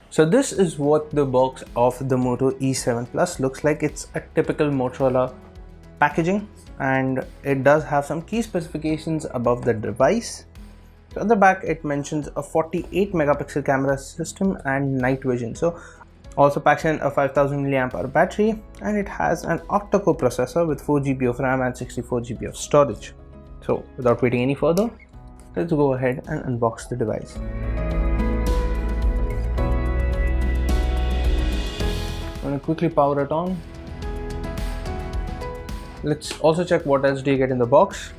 So this is what the box of the Moto E7 Plus looks like. It's a typical Motorola packaging, and it does have some key specifications above the device. So at the back it mentions a 48 megapixel camera system and night vision. So also packs in a 5000 mAh battery, and it has an octa-core processor with 4 GB of RAM and 64 GB of storage. So without waiting any further, let's go ahead and unbox the device. I'm going to quickly power it on. Let's also check what else do you get in the box.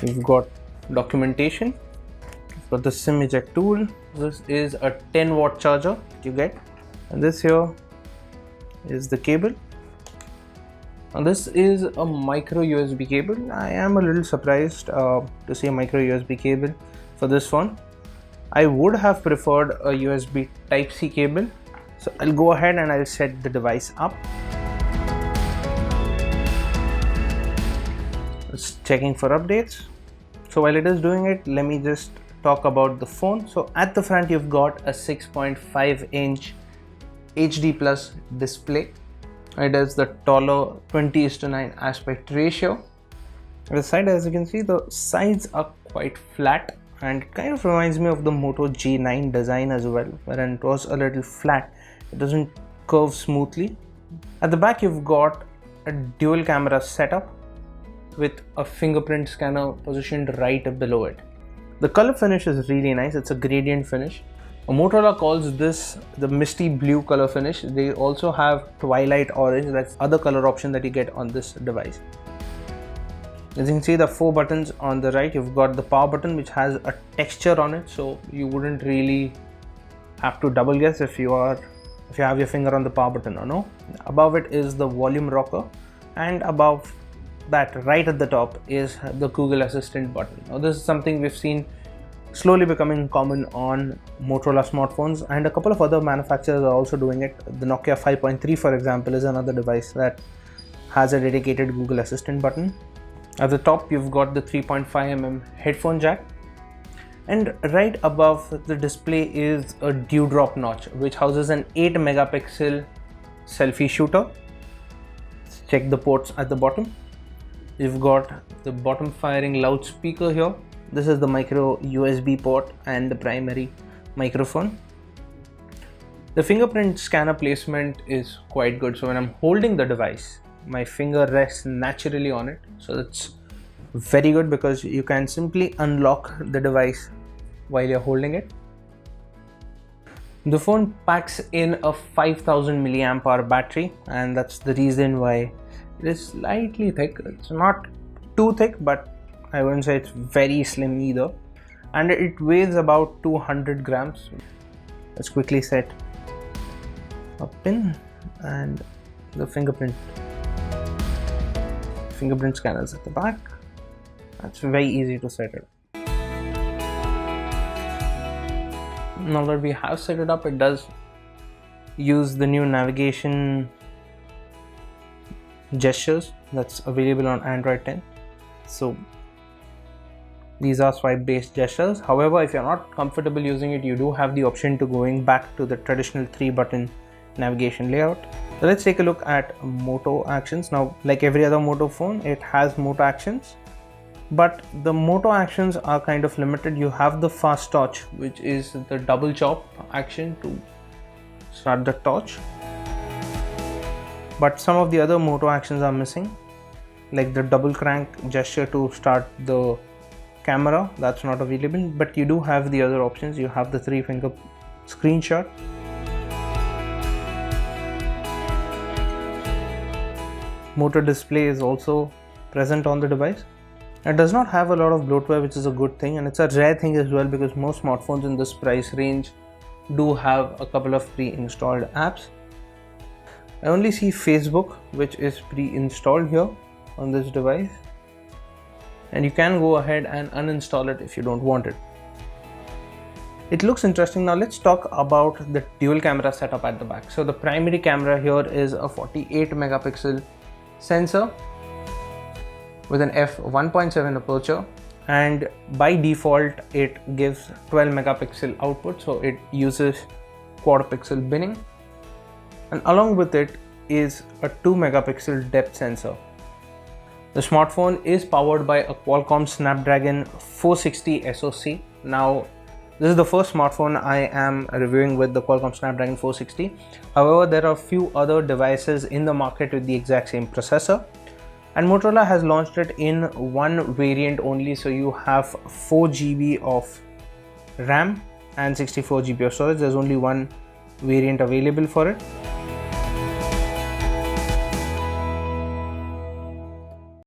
You've got documentation, you've got the SIM eject tool. This is a 10-watt charger that you get, and this here is the cable. Now this is a micro USB cable. I am a little surprised to see a micro USB cable for this phone. I would have preferred a USB Type-C cable. So I'll go ahead and I'll set the device up. It's checking for updates. So while it is doing it, let me just talk about the phone. So at the front you've got a 6.5-inch HD plus display. It is the taller 20:9 aspect ratio. On the side, as you can see, the sides are quite flat, and it kind of reminds me of the Moto G9 design as well, wherein it was a little flat. It doesn't curve smoothly. At the back you've got a dual camera setup with a fingerprint scanner positioned right below it. The color finish is really nice. It's a gradient finish. Motorola calls this the Misty blue color finish. They also have twilight orange. That's other color option that you get on this device. As you can see, the 4 buttons on the right, you've got the power button which has a texture on it, so you wouldn't really have to double guess if you have your finger on the power button or no. Above it is the volume rocker, and above that, right at the top, is the Google Assistant button. Now this is something we've seen slowly becoming common on Motorola smartphones, and a couple of other manufacturers are also doing it. The Nokia 5.3, for example, is another device that has a dedicated Google Assistant button. At the top you've got the 3.5mm headphone jack, and right above the display is a dewdrop notch which houses an 8 megapixel selfie shooter. Let's check the ports at the bottom. You've got the bottom firing loudspeaker here. This is the micro USB port and the primary microphone. The fingerprint scanner placement is quite good, so when I'm holding the device, my finger rests naturally on it. So that's very good because you can simply unlock the device while you're holding it. The phone packs in a 5000 mAh battery, and that's the reason why it is slightly thick. It's not too thick, but I wouldn't say it's very slim either. And it weighs about 200 grams. Let's quickly set a pin and the fingerprint scanners at the back. That's very easy to set it up. Now that we have set it up, it does use the new navigation gestures that's available on Android 10. So these are swipe based gestures. However, if you're not comfortable using it, you do have the option to going back to the traditional 3-button navigation layout. So let's take a look at Moto Actions. Now, like every other Moto phone, it has Moto Actions, but the Moto Actions are kind of limited. You have the fast torch, which is the double chop action to start the torch, but some of the other Moto Actions are missing, like the double crank gesture to start the camera. That's not available, but you do have the other options. You have the 3-finger screenshot. Motor display is also present on the device. It does not have a lot of bloatware, which is a good thing, and it's a rare thing as well because most smartphones in this price range do have a couple of pre-installed apps. I only see Facebook, which is pre-installed here on this device, and you can go ahead and uninstall it if you don't want it. It looks interesting. Now let's talk about the dual camera setup at the back. So the primary camera here is a 48 megapixel sensor with an f1.7 aperture and by default it gives 12 megapixel output, so it uses quad pixel binning, and along with it is a 2 megapixel depth sensor. The smartphone is powered by a Qualcomm Snapdragon 460 SoC. Now, this is the first smartphone I am reviewing with the Qualcomm Snapdragon 460. However, there are a few other devices in the market with the exact same processor, and Motorola has launched it in one variant only. So you have 4 GB of RAM and 64 GB of storage. There's only one variant available for it.